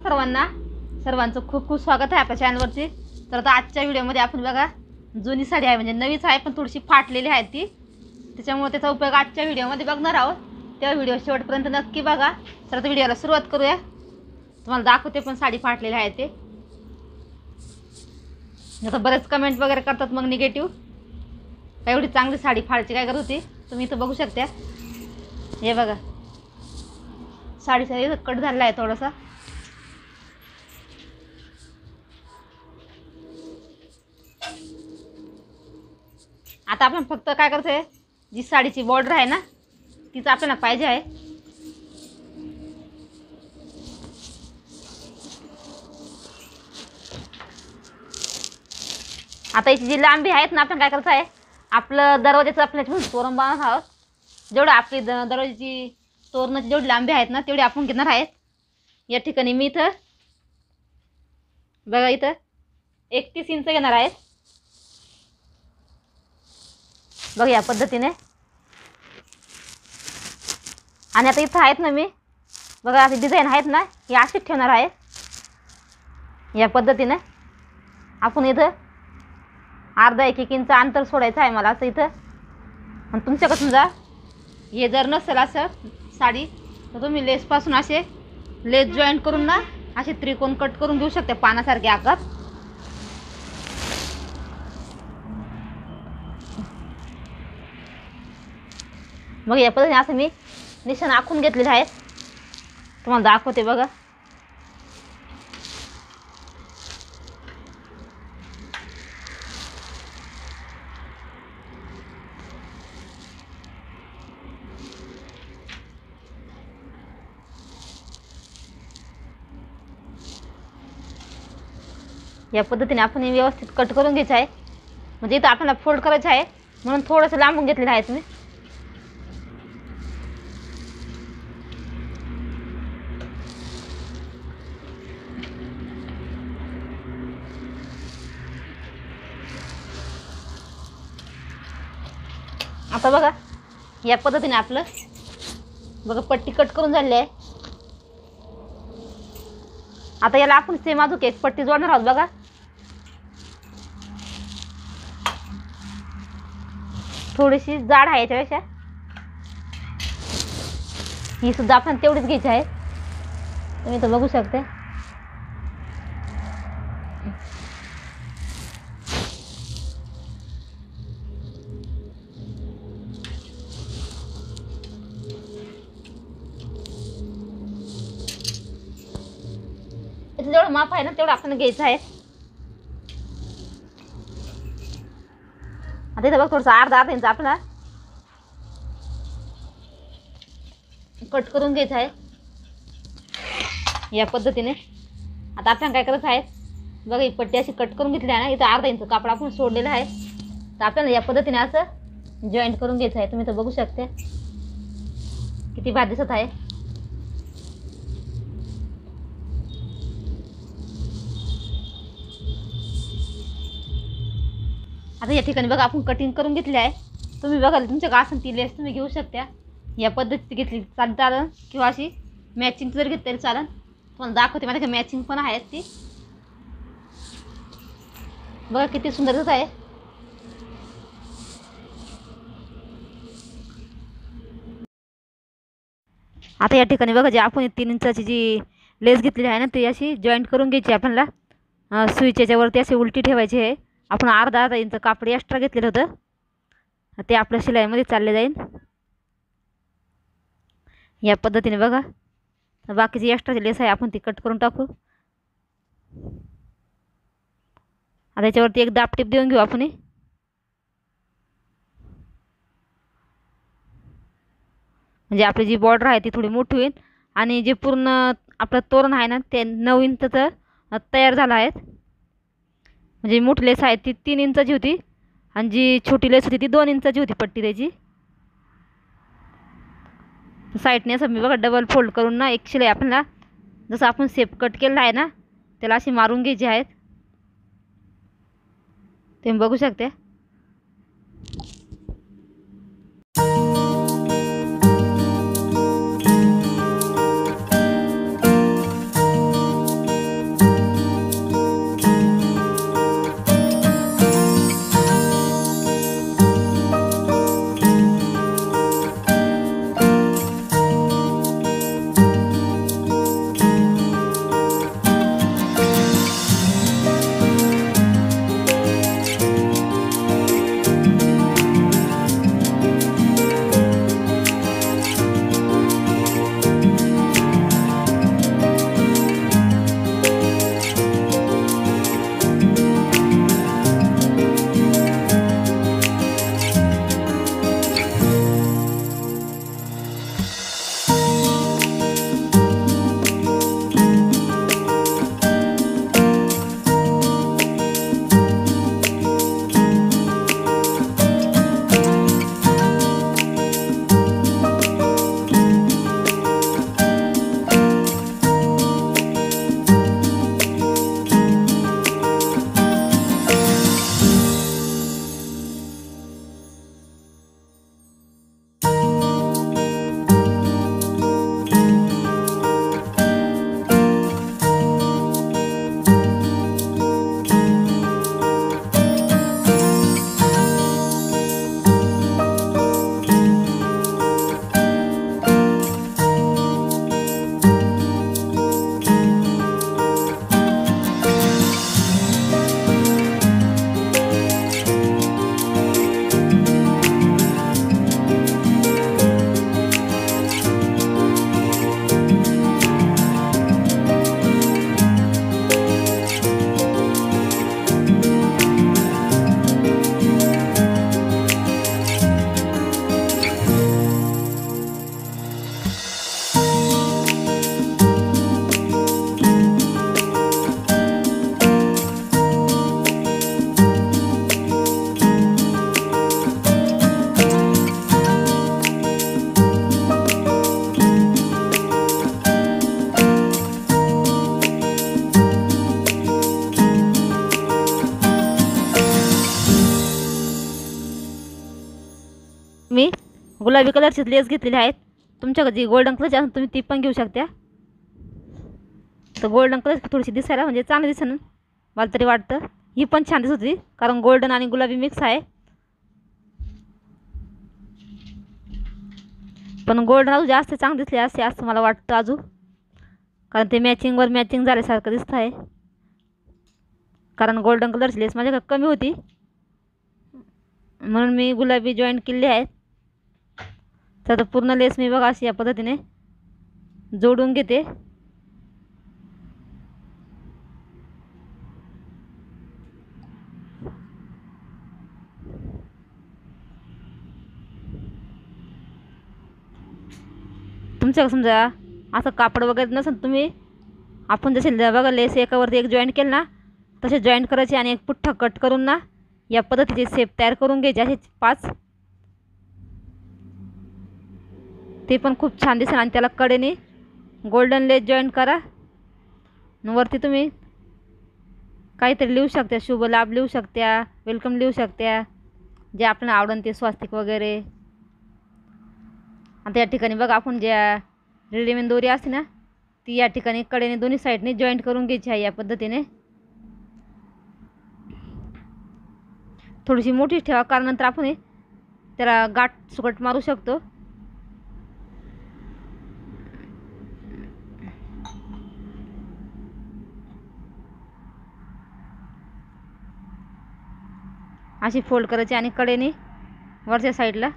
सर्वांना सर्वांचं खूप खूप स्वागत आहे आपल्या चॅनलवरती। तर आता आजच्या व्हिडिओमध्ये आपण बघा जुनी साडी आहे, म्हणजे नवीच आहे पण थोडीशी फाटलेली आहे ती, त्याच्यामुळे त्याचा उपयोग आजच्या व्हिडिओमध्ये बघणार आहोत। त्या व्हिडिओ शेवटपर्यंत नक्की बघा। तर आता व्हिडिओला सुरुवात करूया। तुम्हाला दाखवते पण साडी फाटलेली आहे ते। आता बरेच कमेंट वगैरे करतात मग निगेटिव्ह, काय एवढी चांगली साडी फाडायची काय करत होती। तुम्ही इथं बघू शकता, हे बघा साडीचा कट झालेला आहे थोडासा। आता आपण फक्त काय करतोय, जी साडीची बॉर्डर आहे ना तीच आपल्याला पाहिजे आहे। आता याची जी लांबी आहेत ना, आपण काय करत आहे, आपलं दरवाजाचं आपल्या तोरण बांधत आहोत। जेवढं आपली दरवाजाची तोरणाची जेवढी लांबी आहेत ना तेवढी आपण घेणार आहेत। या ठिकाणी मी इथं बघा इथं 31 इंच घेणार आहेत। बघा या पद्धतीने। आणि आता इथं आहेत ना मी बघा अशी डिझाईन आहेत ना, ही अशीच ठेवणार आहे। या पद्धतीने आपण इथं अर्धा एक इंच अंतर सोडायचं आहे मला असं इथं। आणि तुमच्याकडे समजा हे जर नसेल असं साडी तर तुम्ही लेसपासून असे लेस जॉईंट करून ना असे त्रिकोण कट करून घेऊ शकता, पानासारखे आकार। मग या पद्धतीने असं मी निशाण आखून घेतलेले आहेत, तुम्हाला दाखवते बघा। या पद्धतीने आपण हे व्यवस्थित कट करून घ्यायचं आहे, म्हणजे इथं आपल्याला फोल्ड करायचं आहे म्हणून थोडंसं लांबून घेतलेलं आहे तुम्ही। आता बघा या पद्धतीने आपलं बघा पट्टी कट करून झाली आहे। आता याला आपण सेम अजून एक पट्टी जोडणार आहोत बघा। थोडीशी जाड आहे याच्यापेक्षा, ही सुद्धा आपण तेवढीच घ्यायची आहे, तुम्ही तर बघू शकता। जेवढं माप आहे ना तेवढं आपण घ्यायचं आहे। आता इथं बघ थोडंसं अर्धा इंच आपला कट करून घ्यायचं आहे या पद्धतीने। आता आपण काय करायचं आहे बघा, ही पट्टी अशी कट करून घेतली आहे ना, इथं अर्धा इंच कापड आपण सोडलेलं आहे, तर आपल्याला या पद्धतीने असं जॉईंट करून घ्यायचं आहे। तुम्ही तर बघू शकता किती भारी दिसत आहे। आता या ठिकाणी बघा आपण कटिंग करून घेतली आहे। तुम्ही बघा तुमच्या असेल ती लेस तुम्ही घेऊ शकता, या पद्धतीने घेतली चालेल, किंवा अशी मॅचिंग जर घेतली तरी चालेल। तुम्हाला दाखवते माझ्याकडे मॅचिंग पण आहेत ती, बघा किती सुंदर दिसत आहे। आता या ठिकाणी बघा जे आपण 3 इंचाची जी लेस घेतलेली आहे ना ती अशी जॉईंट करून घ्यायची आपल्याला। सुईच्या याच्यावरती अशी उलटी ठेवायची आहे। आपण अर्धा इंच कापड एक्स्ट्रा घेतलेलं होतं, ते आपल्या शिलाईमध्ये चालले जाईल या पद्धतीने। बघा बाकीची एक्स्ट्राची लेस आहे आपण ती कट करून टाकू। आता याच्यावरती एक दाब टीप देऊन घेऊ आपण, म्हणजे आपली जी बॉर्डर आहे ती थोडी मोठी होईल आणि जे पूर्ण आपलं तोरण आहे ना ते 9 इंचचं तयार झालं आहे। म्हणजे मोठी लेस आहे ती 3 इंचाची होती आणि जी छोटी लेस होती ती 2 इंचाची होती पट्टी त्याची। साईडने असं मी बघा डबल फोल्ड करून ना एक शिलाई आपल्याला जसं आपण सेप कट केलेला आहे ना त्याला अशी मारून घ्यायची आहेत, तुम्ही बघू शकता। गुलाबी कलरची लेस घेतलेली आहेत. तुमच्याकडे जी गोल्डन कलरची असेल तुम्ही ती पण घेऊ शकता. तर गोल्डन कलर थोडीशी दिसायला म्हणजे चांगली दिसेल मला तरी वाटतं. ही पण छान दिसत होती कारण गोल्डन आणि गुलाबी मिक्स आहे. पण गोल्डन अजून जास्त चांगली दिसली असते असं मला वाटतं अजून, कारण ते मॅचिंगवर मॅचिंग झाल्यासारखं दिसत आहे. कारण गोल्डन कलरची लेस माझ्याकडे कमी होती म्हणून मी गुलाबी जॉईंट केले आहेत. तर पूर्ण लेस मी बघा अशी या पद्धतीने जोडून घेते. तुमच्याकडे समजा असं कापड वगैरे नसेल तुम्ही आपण जसे बघा लेस एकावरती एक जॉईंट केलं ना तसे जॉईंट करायचे आणि एक पुठ्ठा कट करून ना या पद्धतीचे शेप तयार करून घ्यायचे असे 5. ते पण खूप छान दिसेल आणि त्याला कडेने गोल्डन लेस जॉईंट करा. वरती तुम्ही काहीतरी लिहू शकता, शुभ लाभ लिहू शकता, वेलकम लिहू शकता, जे आपल्याला आवडेल ते स्वास्तिक वगैरे. आता या ठिकाणी बघा आपण ज्या रेडीमेड दोरी असते ना ती या ठिकाणी कडेने दोन्ही साईडने जॉईंट करून घ्यायची आहे या पद्धतीने. थोडीशी मोठी ठेवा कारण नंतर आपण त्याला गाठ सुकट मारू शकतो. अशी फोल्ड करायची आणि कडेने वरच्या साईडला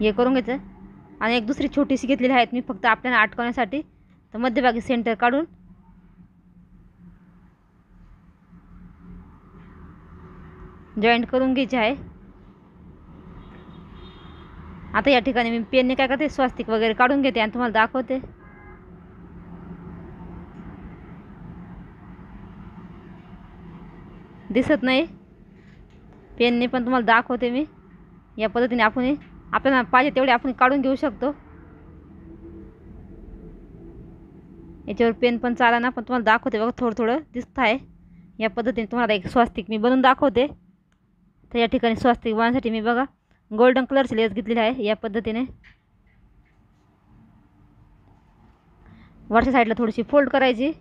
हे करून घ्यायचं. आणि एक दुसरी छोटीशी घेतलेली आहेत मी फक्त आपल्याला अटकवण्यासाठी. तर मध्यभागी सेंटर काढून जॉईंट करून घ्यायची आहे. आता या ठिकाणी मी पेनने काय करते स्वास्तिक वगैरे काढून घेते आणि तुम्हाला दाखवते. दिसत नाही पेनने पण तुम्हाला दाखवते मी. या पद्धतीने आपण आपल्याला पाहिजे तेवढे आपण काढून घेऊ शकतो. याच्यावर पेन पण चाला ना पण तुम्हाला दाखवते बघा थोडं थोडं दिसत आहे. या पद्धतीने तुम्हाला एक स्वास्तिक मी बनवून दाखवते. तर या ठिकाणी स्वास्तिक बनवण्यासाठी मी बघा गोल्डन कलरची लेस घेतलेली आहे. या पद्धतीने वरच्या साईडला थोडीशी फोल्ड करायची.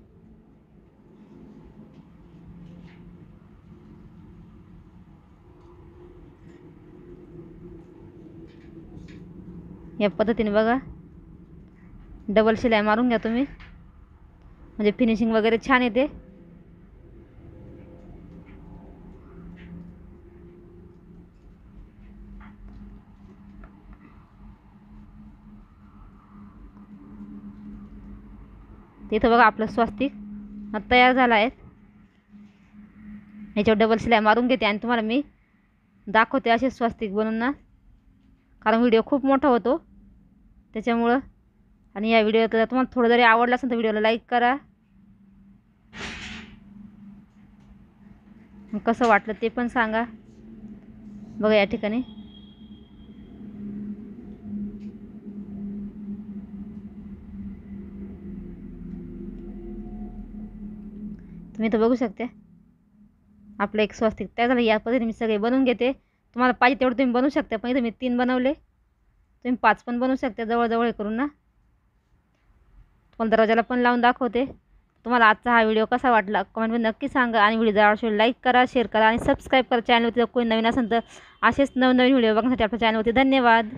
या पद्धतीने बघा डबल शिलाई मारून घ्या तुम्ही म्हणजे फिनिशिंग वगैरे छान येते. तिथं बघा आपलं स्वास्तिक तयार झालं आहे. याच्यावर डबल शिलाई मारून घेते आणि तुम्हाला मी दाखवते असे स्वास्तिक बनवून ना, कारण व्हिडिओ खूप मोठा होतो त्याच्यामुळं. आणि या व्हिडिओ तुम्हाला थोडं जरी आवडलं असेल तर व्हिडिओला लाईक करा. कसं वाटलं ते पण सांगा. बघा या ठिकाणी तुम्ही तर बघू शकता आपलं एक स्वास्तिक तयार झालं. या पद्धतीने मी सगळे बनवून घेते. तुम्हाला पाहिजे तेवढं तुम्ही बनवू शकता. पण इथं मी 3 बनवले, तुम्ही 5 पण बनवू शकता जवळजवळ करून ना. तुम्हाला दरवाजाला पण लावून दाखवते. तुम्हाला आजचा हा व्हिडिओ कसा वाटला कमेंटमध्ये नक्की सांगा. आणि व्हिडिओ आवडल्यास लाईक करा, शेअर करा आणि सबस्क्राईब करा. चॅनलवरती जर कोणी नवीन असेल तर असेच नवनवीन व्हिडिओ बघण्यासाठी आपल्या चॅनलवरती धन्यवाद.